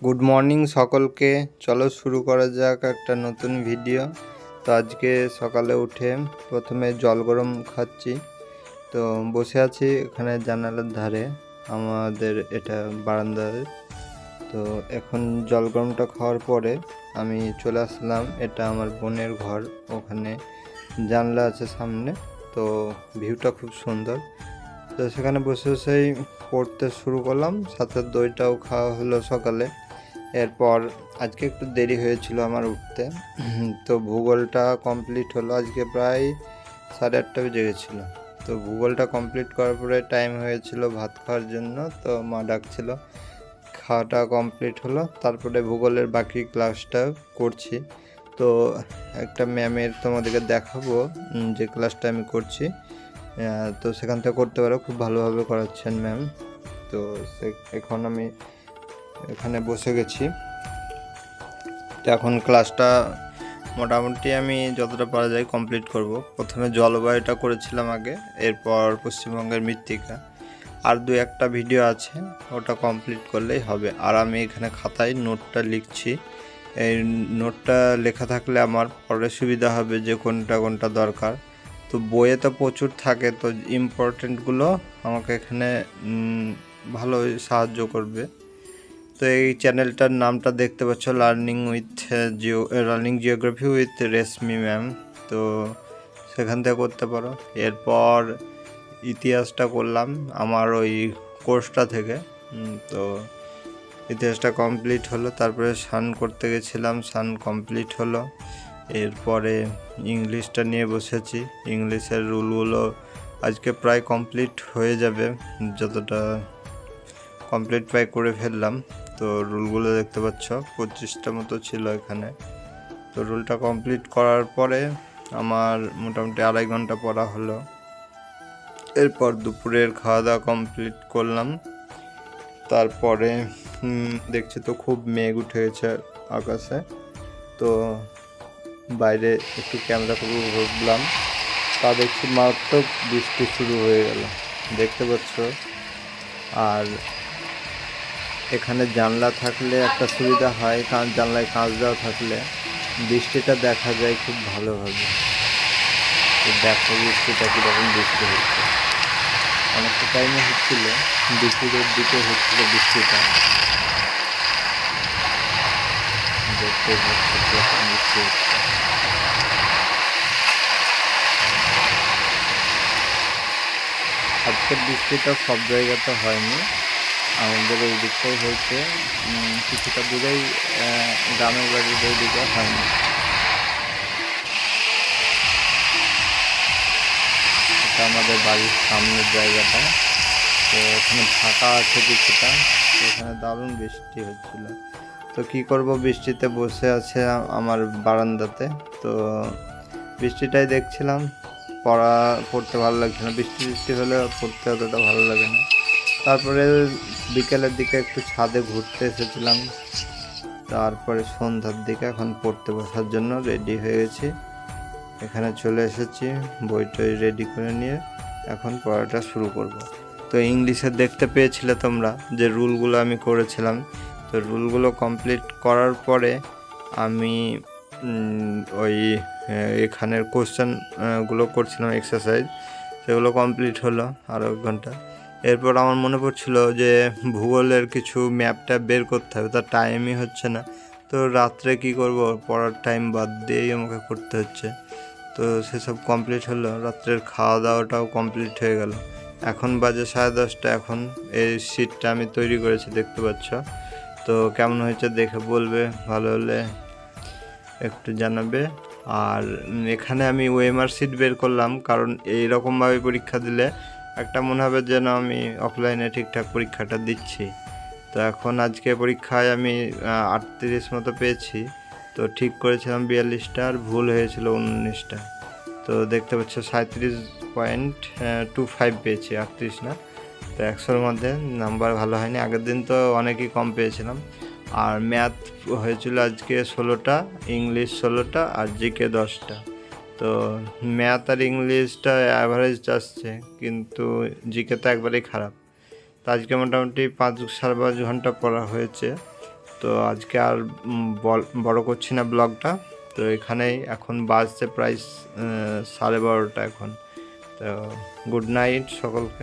Good morning সকলকে। চলো শুরু করা যাক একটা নতুন ভিডিও। তো আজকে সকালে উঠে প্রথমে জল গরম খাচ্ছি। তো বসে আছি এখানে জানালার ধারে, আমাদের এটা বারান্দায়। তো এখন জল গরমটা খাওয়ার পরে আমি চলে আসলাম, এটা আমার বোনের ঘর, ওখানে জানলা আছে সামনে, তো ভিউটা খুব সুন্দর। তো সেখানে বসে বসেই পড়তে শুরু করলাম, সাথে দইটাও খাওয়া হলো সকালে। এরপর আজকে একটু দেরি হয়েছিল আমার উঠতে, তো ভূগোলটা কমপ্লিট হলো। আজকে প্রায় 8:30 বেজে গেছিলো। তো ভূগোলটা কমপ্লিট করার পরে টাইম হয়েছিল ভাত খাওয়ার জন্য, তো মা ডাকছিল, খাওয়াটা কমপ্লিট হলো। তারপরে ভূগোলের বাকি ক্লাসটা করছি। তো একটা ম্যামের তোমাদেরকে দেখাবো যে ক্লাসটা আমি করছি। তো সেখান থেকে করতে পারো, খুব ভালোভাবে করাচ্ছেন ম্যাম। তো এখন আমি এখানে বসে গেছি। তো এখন ক্লাসটা মোটামুটি আমি যতটা পারা যায় কমপ্লিট করব। প্রথমে জলবায়ুটা করেছিলাম আগে, এরপর পশ্চিমবঙ্গের মৃত্তিকা, আর একটা ভিডিও আছে, ওটা কমপ্লিট করলেই হবে। আর আমি এখানে খাতায় নোটটা লিখছি। এই নোটটা লেখা থাকলে আমার পরে সুবিধা হবে যে কোনটা কোনটা দরকার। তো বইয়ে তো প্রচুর থাকে, তো ইম্পর্টেন্টগুলো আমাকে এখানে ভালো সাহায্য করবে। তো এই চ্যানেলটার নামটা দেখতে পাচ্ছ, learning geography with reshmi ma'am. তো সেখান থেকে করতে পারো। এরপর ইতিহাসটা করলাম আমার ওই কোর্সটা থেকে। তো ইতিহাসটা কমপ্লিট হলো। তারপরে সান করতে গেছিলাম, সান কমপ্লিট হলো। এরপরে ইংলিশটা নিয়ে বসেছি। ইংলিশের রুলগুলো আজকে প্রায় কমপ্লিট হয়ে যাবে, যতটা কমপ্লিট প্রায় করে ফেললাম। তো রুলগুলো দেখতে পাচ্ছ, 25টা মতো ছিল এখানে। তো রুলটা কমপ্লিট করার পরে আমার মোটামুটি 2.5 ঘন্টা পড়া হলো। এরপর দুপুরের খাওয়া দাওয়া কমপ্লিট করলাম। তারপরে দেখছি তো খুব মেঘ উঠে গেছে আকাশে। তো বাইরে একটু ক্যামেরা করে ঘুরলাম, তা দেখছি মারাত্মক বৃষ্টি শুরু হয়ে গেল, দেখতে পাচ্ছ। আর এখানে জানলা থাকলে একটা সুবিধা হয়, কারণ জানলায় কাঁচ দেওয়া থাকলে বৃষ্টিটা দেখা যায় খুব ভালোভাবে। তো দেখো বৃষ্টিটা কীরকম বৃষ্টি হচ্ছে, অনেকটা টাইমে হচ্ছিল, দুপুরের দিকে হচ্ছিল বৃষ্টিটা। দেখতে পাচ্ছি কীরকম বৃষ্টি হচ্ছে। আজকের বৃষ্টিটা সব জায়গাতে হয়নি, আমাদের এই দিকটাই হয়েছে, কিছুটা দূরেই গ্রামের বাড়ির ওই দিকে হয়নি। এটা আমাদের বাড়ির সামনের জায়গাটা, তো এখানে ফাঁকা আছে কিছুটা, তো এখানে দারুণ বৃষ্টি হচ্ছিল। তো কি করব, বৃষ্টিতে বসে আছে আমার বারান্দাতে। তো বৃষ্টিটাই দেখছিলাম, পড়তে ভালো লাগছে না, বৃষ্টি হলে পড়তে অতটা ভালো লাগে না। তারপরে বিকেলের দিকে একটু ছাদে ঘুরতে এসেছিলাম। তারপরে সন্ধ্যার দিকে এখন পড়তে বসার জন্য রেডি হয়ে গেছি। এখানে চলে এসেছি, বইটই রেডি করে নিয়ে এখন পড়াটা শুরু করব। তো ইংলিশে দেখতে পেয়েছিলে তোমরা যে রুলগুলো আমি করেছিলাম। তো রুলগুলো কমপ্লিট করার পরে আমি ওই এখানের কোশ্চেনগুলো করছিলাম, এক্সারসাইজ, সেগুলো কমপ্লিট হলো আরও 1 ঘন্টা। এরপর আমার মনে পড়ছিল যে ভূগোলের কিছু ম্যাপটা বের করতে হবে, তার টাইমই হচ্ছে না। তো রাত্রে কি করব, পড়ার টাইম বাদ দিয়েই আমাকে করতে হচ্ছে। তো সেসব কমপ্লিট হলো, রাত্রের খাওয়া দাওয়াটাও কমপ্লিট হয়ে গেল। এখন বাজে 10:30। এখন এই শীটটা আমি তৈরি করেছি, দেখতে পাচ্ছ। তো কেমন হয়েছে দেখে বলবে, ভালো হলে একটু জানাবে। আর এখানে আমি ওএমআর শিট বের করলাম, কারণ এইরকমভাবে পরীক্ষা দিলে একটা মনে হবে যেন আমি অফলাইনে ঠিকঠাক পরীক্ষাটা দিচ্ছি। তো এখন আজকে পরীক্ষায় আমি 38 মতো পেয়েছি। তো ঠিক করেছিলাম 42টা, আর ভুল হয়েছিল 19টা। তো দেখতে পাচ্ছ 37.25 পেয়েছি, 38 না। তো 100-র মধ্যে নাম্বার ভালো হয়নি, আগের দিন তো অনেকই কম পেয়েছিলাম। আর ম্যাথ হয়েছিল আজকে 16টা, ইংলিশ 16টা, আর জিকে 10টা। তো ম্যাথ আর ইংলিশটা অ্যাভারেজ আসছে, কিন্তু জিকে তো একবারেই খারাপ। তো আজকে মোটামুটি 5-5.5 ঘন্টা পড়া হয়েছে। তো আজকে আর বড় করছি না ব্লগটা। তো এখানেই এখন বাজছে প্রায় 12:30 এখন। তো গুড নাইট সকলকে।